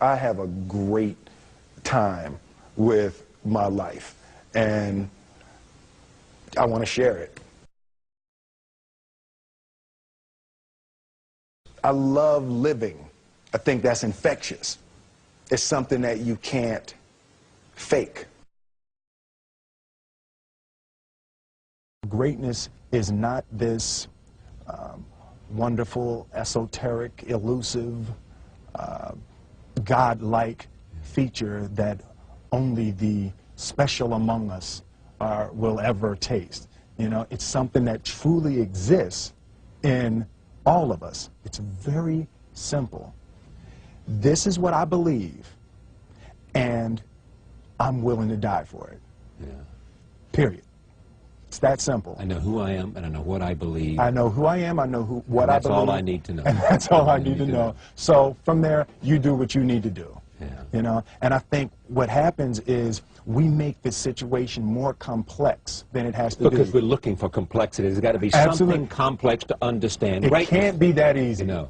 I have a great time with my life, and I want to share it. I love living. I think that's infectious. It's something that you can't fake. Greatness is not this wonderful, esoteric, elusive, God-like feature that only the special among us will ever taste. You know, it's something that truly exists in all of us. It's very simple. This is what I believe, and I'm willing to die for it. Yeah. Period. It's that simple. I know who I am, and I know what I believe. I know who I am, I know what I believe. That's all I need to know. And that's all I need to know. So from there, you do what you need to do. Yeah. You know, and I think what happens is we make the situation more complex than it has to be. Because we're looking for complexity. There's got to be Absolutely. something complex to understand. It can't be that easy. You know.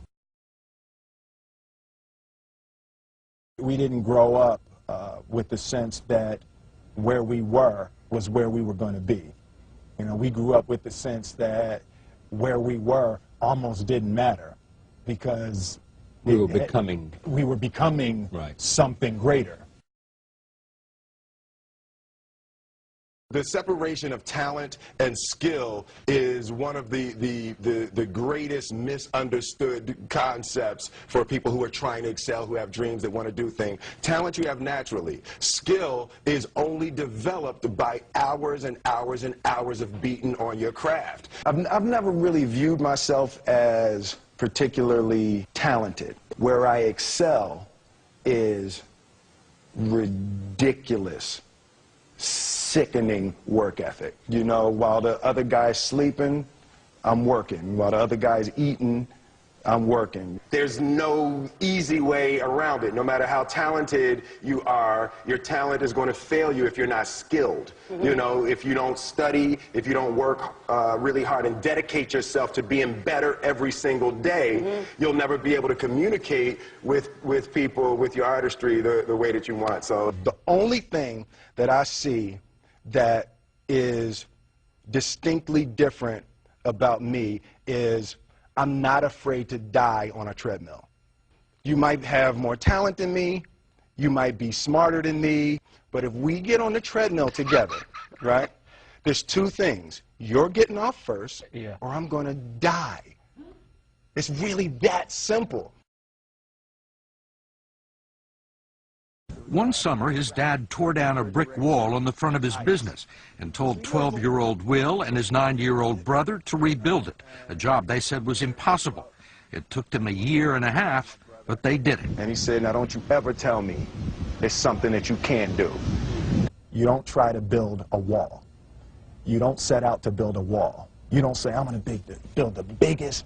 We didn't grow up with the sense that where we were was where we were going to be. You know, we grew up with the sense that where we were almost didn't matter because we were becoming right. Something greater. The separation of talent and skill is one of the greatest misunderstood concepts for people who are trying to excel, who have dreams, that want to do things. Talent you have naturally. Skill is only developed by hours and hours and hours of beating on your craft. I've never really viewed myself as particularly talented. Where I excel is ridiculous, sickening work ethic. You know, while the other guy's sleeping, I'm working. While the other guy's eating, I'm working. There's no easy way around it. No matter how talented you are, your talent is going to fail you if you're not skilled. Mm-hmm. You know, if you don't study, if you don't work really hard and dedicate yourself to being better every single day, mm-hmm. you'll never be able to communicate with people, with your artistry, the way that you want. So the only thing that I see that is distinctly different about me is I'm not afraid to die on a treadmill. You might have more talent than me, you might be smarter than me, but if we get on the treadmill together, right, there's two things. You're getting off first, or I'm going to die. It's really that simple. One summer, his dad tore down a brick wall on the front of his business and told 12-year-old Will and his 9-year-old brother to rebuild it, a job they said was impossible. It took them a year and a half, but they did it. And he said, now don't you ever tell me it's something that you can't do. You don't try to build a wall. You don't set out to build a wall. You don't say, I'm going to build the biggest,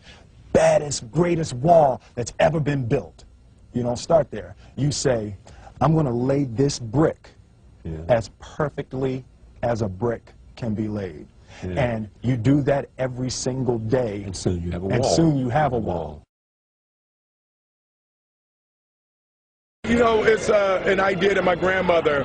baddest, greatest wall that's ever been built. You don't start there. You say, I'm going to lay this brick as perfectly as a brick can be laid. Yeah. And you do that every single day. And soon you have a wall. And soon you have a wall. You know, it's an idea that my grandmother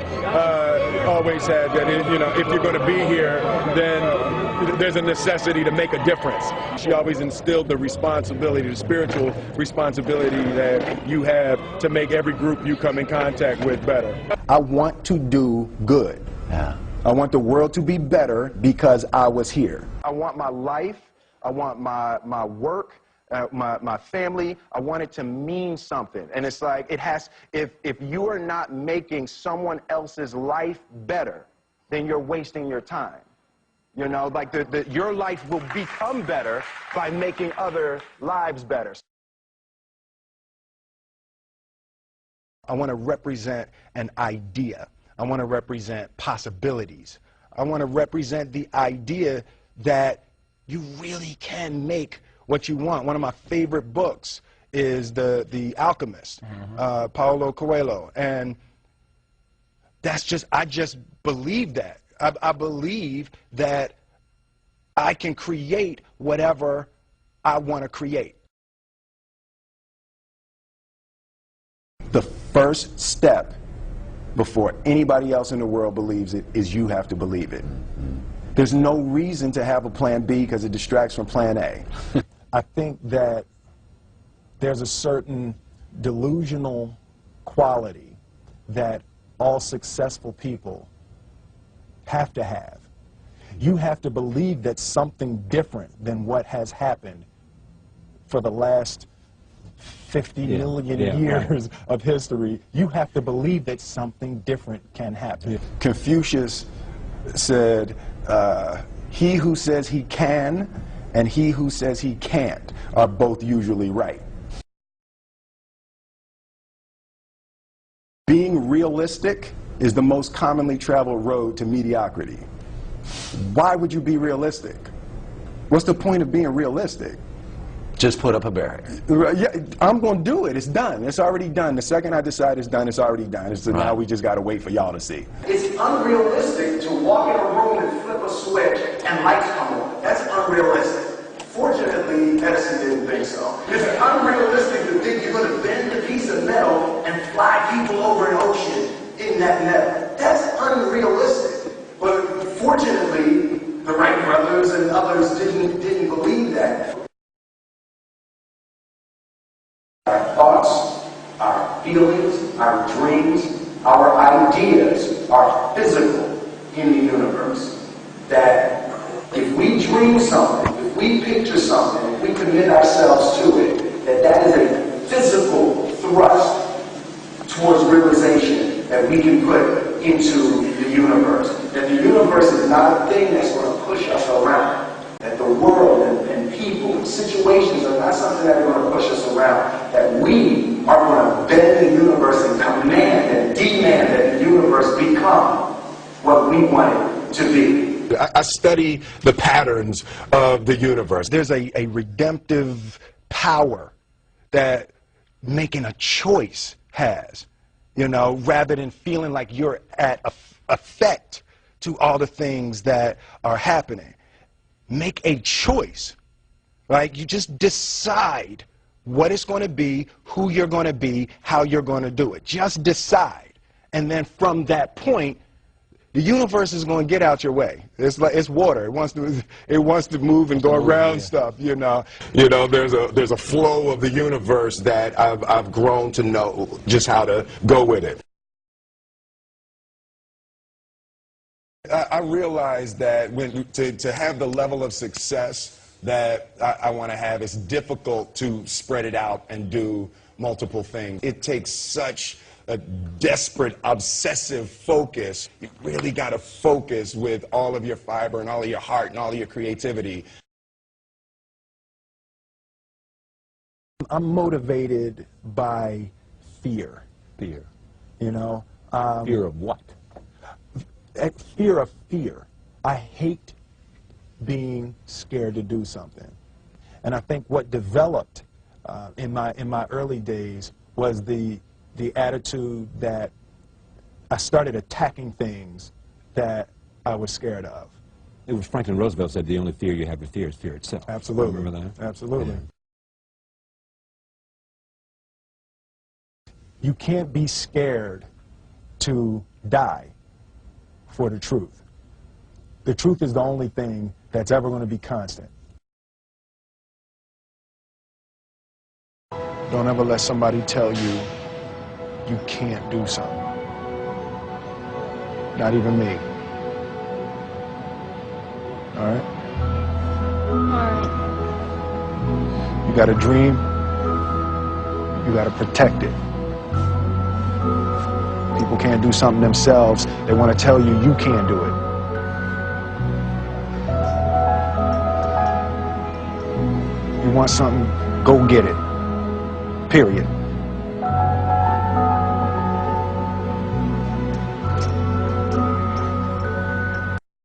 always had, that you know, if you're going to be here, then there's a necessity to make a difference. She always instilled the responsibility, the spiritual responsibility that you have to make every group you come in contact with better. I want to do good. Yeah. I want the world to be better because I was here. I want my life, I want my work, my family, I want it to mean something. And it's like, it has, if you are not making someone else's life better, then you're wasting your time. You know, like your life will become better by making other lives better. I want to represent an idea. I want to represent possibilities. I want to represent the idea that you really can make what you want. One of my favorite books is The Alchemist, Paulo Coelho, and that's just, I just believe that. I believe that I can create whatever I want to create. The first step before anybody else in the world believes it is you have to believe it. There's no reason to have a plan B because it distracts from plan A. I think that there's a certain delusional quality that all successful people have to have. You have to believe that something different than what has happened for the last 50 million years of history. You have to believe that something different can happen. Confucius said, he who says he can and he who says he can't are both usually right. Being realistic is the most commonly traveled road to mediocrity. Why would you be realistic? What's the point of being realistic? Just put up a barrier. Yeah, I'm going to do it. It's done. It's already done. The second I decide it's done, it's already done. So now we just got to wait for y'all to see. It's unrealistic to walk in a room and flip a switch and lights come on. That's unrealistic. Fortunately, Edison didn't think so. It's unrealistic to think you're going to bend a piece of metal and fly people over an ocean in that metal. That's unrealistic. But fortunately, the Wright brothers and others didn't believe that. Our thoughts, our feelings, our dreams, our ideas are physical in the universe. That if we dream something, if we picture something, if we commit ourselves to it, that is a physical thrust towards realization that we can put into the universe. That the universe is not a thing that's going to push us around. That the world and people and situations are not something that are going to push us around. That we are going to bend the universe and command and demand that the universe become what we want it to be. I study the patterns of the universe. There's a redemptive power that making a choice has, you know, rather than feeling like you're at effect to all the things that are happening. Make a choice, right? You just decide what it's going to be, who you're going to be, how you're going to do it. Just decide. And then from that point, the universe is going to get out your way. It's like it's water. It wants to move and go around stuff, you know. You know, there's a flow of the universe that I've grown to know just how to go with it. I realize that to have the level of success that I want to have, it's difficult to spread it out and do multiple things. It takes such a desperate, obsessive focus. You really got to focus with all of your fiber and all of your heart and all of your creativity. I'm motivated by fear. Fear. You know? Fear of what? Fear of fear. I hate being scared to do something. And I think what developed in my early days was the attitude that I started attacking things that I was scared of. It was Franklin Roosevelt said the only fear you have to fear is fear itself. Absolutely. Remember that? Absolutely. Yeah. You can't be scared to die for the truth. The truth is the only thing that's ever going to be constant. Don't ever let somebody tell you you can't do something. Not even me. All right? You got a dream, you got to protect it. People can't do something themselves. They want to tell you you can't do it. You want something, go get it. Period.